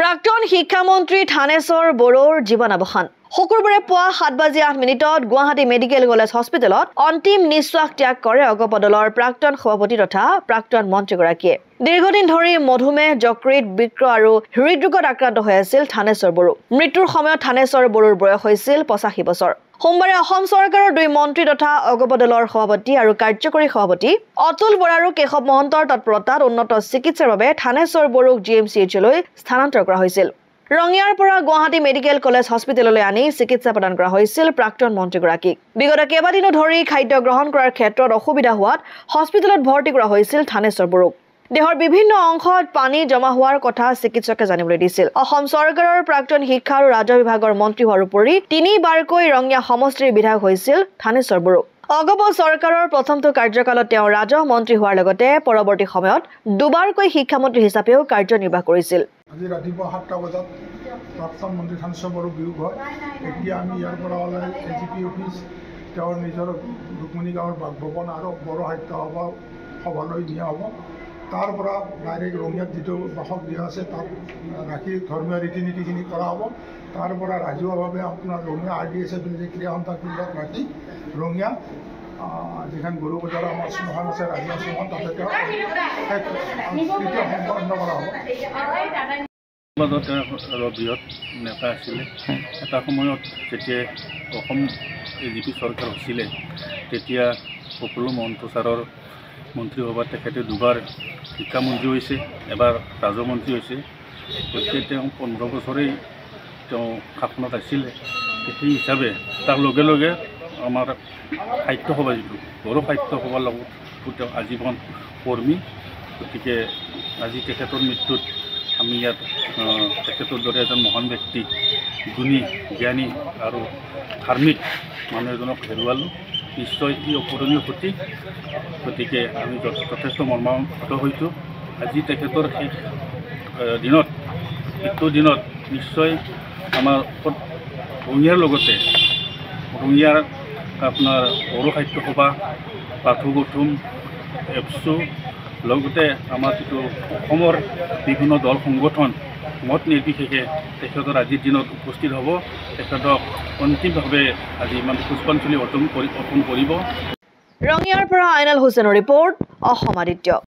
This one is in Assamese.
প্ৰাক্তন শিক্ষামন্ত্ৰী থানেশ্বৰ বড়োৰ জীৱনাৱসান শুকুৰবাৰে পুৱা 7:08 গুৱাহাটী মেডিকেল কলেজ হস্পিটেলত অন্তিম নিশ্বাস ত্যাগ কৰে অগপ দলৰ প্ৰাক্তন সভাপতি তথা প্ৰাক্তন মন্ত্ৰীগৰাকীয়ে দীৰ্ঘদিন ধৰি মধুমেহ যকৃত বৃক্ক আৰু হৃদৰোগত আক্ৰান্ত হৈ আছিল থানেশ্বৰ বড়ো মৃত্যুৰ সময়ত থানেশ্বৰ বড়োৰ বয়স হৈছিল 85 বছৰ সোমবাৰে অসম চৰকাৰৰ দুই মন্ত্ৰী তথা অগপ দলৰ সভাপতি আৰু কাৰ্যকৰী সভাপতি অতুল বৰা আৰু কেশৱ মহন্তৰ তৎপৰতাত উন্নত চিকিৎসাৰ বাবে থানেশ্বৰ বড়োক GMCHলৈ স্থানান্তৰ কৰা হৈছিল ৰঙিয়াৰ পৰা গুৱাহাটী মেডিকেল কলেজ হস্পিটেললৈ আনি চিকিৎসা প্ৰদান কৰা হৈছিল প্ৰাক্তন মন্ত্ৰীগৰাকীক বিগত কেইবাদিনো ধৰি খাদ্য গ্ৰহণ কৰাৰ ক্ষেত্ৰত অসুবিধা হোৱাত হস্পিটেলত ভৰ্তি কৰা হৈছিল থানেশ্বৰ বড়োক দেহৰ বিভিন্ন অংশত পানী জমা হোৱাৰ কথা চিকিৎসকে জানিবলৈ দিছিল অসম চৰকাৰৰ প্ৰাক্তন শিক্ষা আৰু ৰাজহ বিভাগৰ মন্ত্ৰী হোৱাৰ উপৰি তিনিবাৰকৈ ৰঙিয়া সমষ্টিৰ বিধায়ক হৈছিল থানেশ্বৰ বড়ো অগপ চৰকাৰৰ প্ৰথমটো কাৰ্যকালত তেওঁ ৰাজহ মন্ত্ৰী হোৱাৰ লগতে পৰৱৰ্তী সময়ত দুবাৰকৈ শিক্ষামন্ত্ৰী হিচাপেও কাৰ্যনিৰ্বাহ কৰিছিল আজি ৰাতিপুৱা 7টা বজাত প্ৰাক্তন মন্ত্ৰী থানেশ্বৰ বড়ো বিয়োগ হয় এতিয়া আমি ইয়াৰ পৰা ওলাই AGP অফিচ তেওঁৰ নিজৰ ৰুক্মিণী গাঁৱৰ বাসভৱন আৰু বড়ো সাহিত্য সভালৈ নিয়া হ'ব তাৰ পৰা ডাইৰেক্ট ৰঙিয়াত যিটো বাসগৃহ আছে তাত ৰাখি ধৰ্মীয় ৰীতি নীতিখিনি কৰা হ'ব তাৰ পৰা ৰাজহুৱাভাৱে আপোনাৰ ৰঙিয়া RDSF যে ক্ৰীড়া সন্থা ফিল্ডত ৰাখি ৰঙিয়া যিখন গৰু বজাৰ আমাৰ শ্মশান আছে ৰাজহুৱা শ্মশান তাতে সম্পন্ন কৰা হ'ব বৃহৎ নেতা আছিলে এটা সময়ত যেতিয়া অসম AGP চৰকাৰ হৈছিলে তেতিয়া প্ৰফুল্ল মহন্ত ছাৰৰ মন্ত্ৰীসভাত তেখেতে দুবাৰ শিক্ষামন্ত্ৰী হৈছে এবাৰ ৰাজমন্ত্ৰী হৈছে গতিকে তেওঁ 15 বছৰেই তেওঁ শাসনত আছিলে সেই হিচাপে তাৰ লগে লগে আমাৰ সাহিত্য সভা যিটো বড়ো সাহিত্য সভাৰ লগত তেওঁ আজীৱন কৰ্মী গতিকে আজি তেখেতৰ মৃত্যুত আমি ইয়াত তেখেতৰ দৰে এজন মহান ব্যক্তি গুণী জ্ঞানী আৰু ধাৰ্মিক মানুহ এজনক হেৰুৱালোঁ নিশ্চয় ই অপূৰণীয় ক্ষতি গতিকে আমি যথেষ্ট মৰ্মাহত হৈছোঁ আজি তেখেতৰ শেষ দিনত মৃত্যুৰ দিনত নিশ্চয় আমাৰ ৰঙিয়াৰ লগতে ৰঙিয়াৰ আপোনাৰ বড়ো সাহিত্য সভা পাঠু গৌতম এপছু লগতে আমাৰ যিটো অসমৰ বিভিন্ন দল সংগঠন মত নিৰ্বিশেষে তেখেতৰ আজিৰ দিনত উপস্থিত হ'ব তেখেতক অন্তিমভাৱে আজি ইমান পুষ্পাঞ্জলি অৰ্পণ কৰিব ৰঙিয়াৰ পৰা আইনাল হুছেইনৰ ৰিপৰ্ট অসম আদিত্য।